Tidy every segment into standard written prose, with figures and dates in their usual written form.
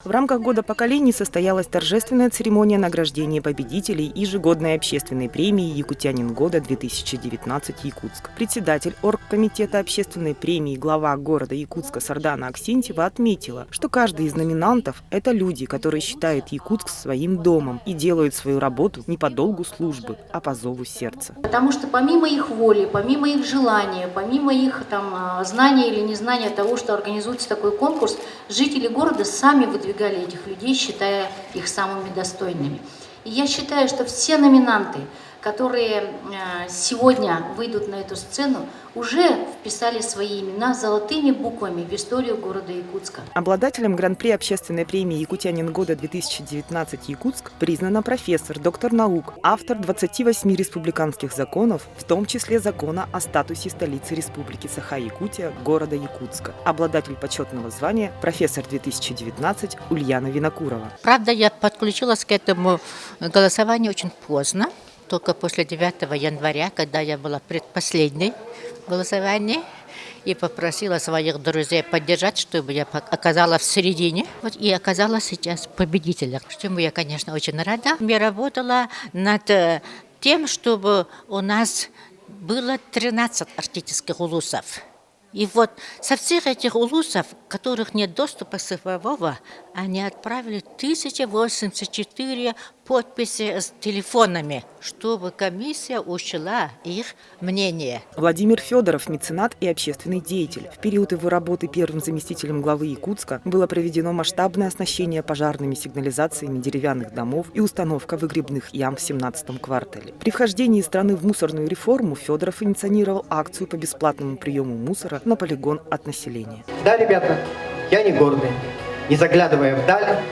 В рамках Года поколений состоялась торжественная церемония награждения победителей ежегодной общественной премии «Якутянин года-2019 Якутск». Председатель оргкомитета общественной премии, глава города Якутска Сардана Аксентьева отметила, что каждый из номинантов – это люди, которые считают Якутск своим домом и делают свою работу не по долгу службы, а по зову сердца. Потому что помимо их воли, помимо их желания, помимо их знания или незнания того, что организуется такой конкурс, жители города сами выдвигали этих людей, считая их самыми достойными. И я считаю, что все номинанты, которые сегодня выйдут на эту сцену, уже вписали свои имена золотыми буквами в историю города Якутска. Обладателем гран-при общественной премии «Якутянин года-2019 Якутск» признана профессор, доктор наук, автор 28 республиканских законов, в том числе закона о статусе столицы Республики Саха-Якутия, города Якутска. Обладатель почетного звания профессор 2019 Ульяна Винокурова. Правда, я подключилась к этому голосованию очень поздно, только после 9 января, когда я была предпоследней в голосовании, и попросила своих друзей поддержать, чтобы я оказалась в середине. И оказалась сейчас победителем, чему я, конечно, очень рада. Я работала над тем, чтобы у нас было 13 арктических улусов. И вот со всех этих улусов, у которых нет доступа цифрового, они отправили 1084 подписи с телефонами, чтобы комиссия учла их мнение. Владимир Федоров – меценат и общественный деятель. В период его работы первым заместителем главы Якутска было проведено масштабное оснащение пожарными сигнализациями деревянных домов и установка выгребных ям в 17-м квартале. При вхождении страны в мусорную реформу Федоров инициировал акцию по бесплатному приему мусора на полигон от населения. Да, ребята, я не гордый. Не заглядывая вдаль,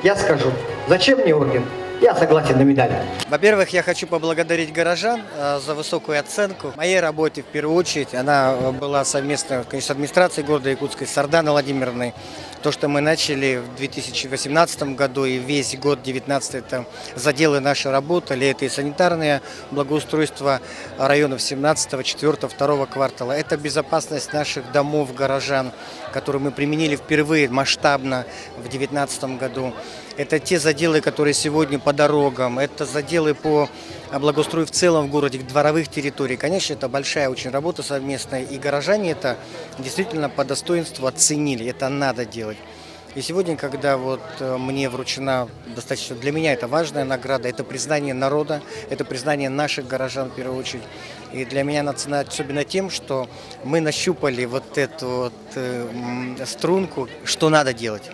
я скажу, зачем мне орден? Я согласен на медаль. Во-первых, я хочу поблагодарить горожан за высокую оценку. Моей работе, в первую очередь, она была совместно, конечно, с администрацией города Якутска, с Сарданой Владимировной. То, что мы начали в 2018 году и весь год 2019, это заделы нашей работали, это и санитарное благоустройство районов 17, 4, 2 квартала, это безопасность наших домов горожан, которую мы применили впервые масштабно в 2019 году. Это те заделы, которые сегодня по дорогам, это заделы по благоустрою в целом в городе, дворовых территорий. Конечно, это большая очень работа совместная, и горожане это действительно по достоинству оценили, это надо делать. И сегодня, когда мне вручена достаточно, для меня это важная награда, это признание народа, это признание наших горожан в первую очередь. И для меня она ценна особенно тем, что мы нащупали эту струнку, что надо делать.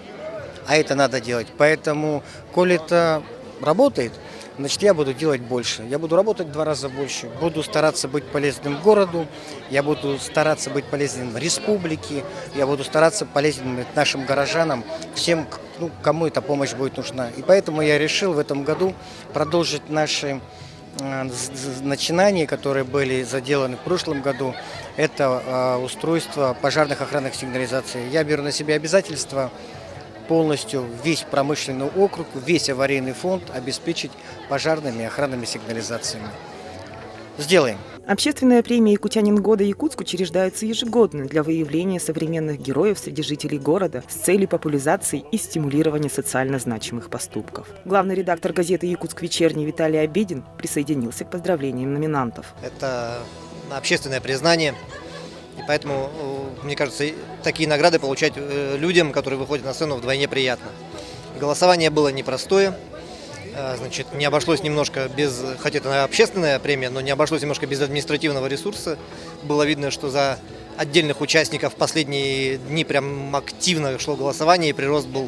А это надо делать. Поэтому, коли это работает, значит, я буду делать больше. Я буду работать в 2 раза больше. Буду стараться быть полезным городу. Я буду стараться быть полезным республике. Я буду стараться полезным нашим горожанам, всем, кому эта помощь будет нужна. И поэтому я решил в этом году продолжить наши начинания, которые были заделаны в прошлом году. Это устройство пожарных охранных сигнализаций. Я беру на себя обязательства полностью весь промышленный округ, весь аварийный фонд обеспечить пожарными и охранными сигнализациями. Сделаем. Общественная премия «Якутянин года Якутск» учреждается ежегодно для выявления современных героев среди жителей города с целью популяризации и стимулирования социально значимых поступков. Главный редактор газеты «Якутск вечерний» Виталий Обедин присоединился к поздравлениям номинантов. Это общественное признание. И поэтому, мне кажется, такие награды получать людям, которые выходят на сцену, вдвойне приятно. Голосование было непростое. Не обошлось немножко без, хотя это общественная премия, но не обошлось немножко без административного ресурса. Было видно, что за отдельных участников в последние дни прям активно шло голосование, и прирост был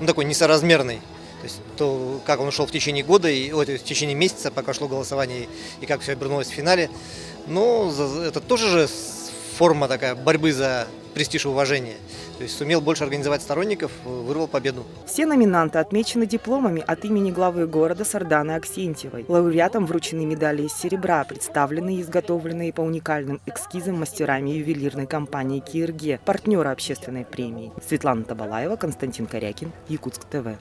такой несоразмерный. То есть то, как он шел в течение года, в течение месяца, пока шло голосование, и как все обернулось в финале. Но это тоже же форма такая борьбы за престиж и уважение. То есть сумел больше организовать сторонников, вырвал победу. Все номинанты отмечены дипломами от имени главы города Сарданы Аксентьевой. Лауреатам вручены медали из серебра, представленные и изготовленные по уникальным эскизам мастерами ювелирной компании «Кирге», партнера общественной премии. Светлана Табалаева, Константин Корякин, Якутск ТВ.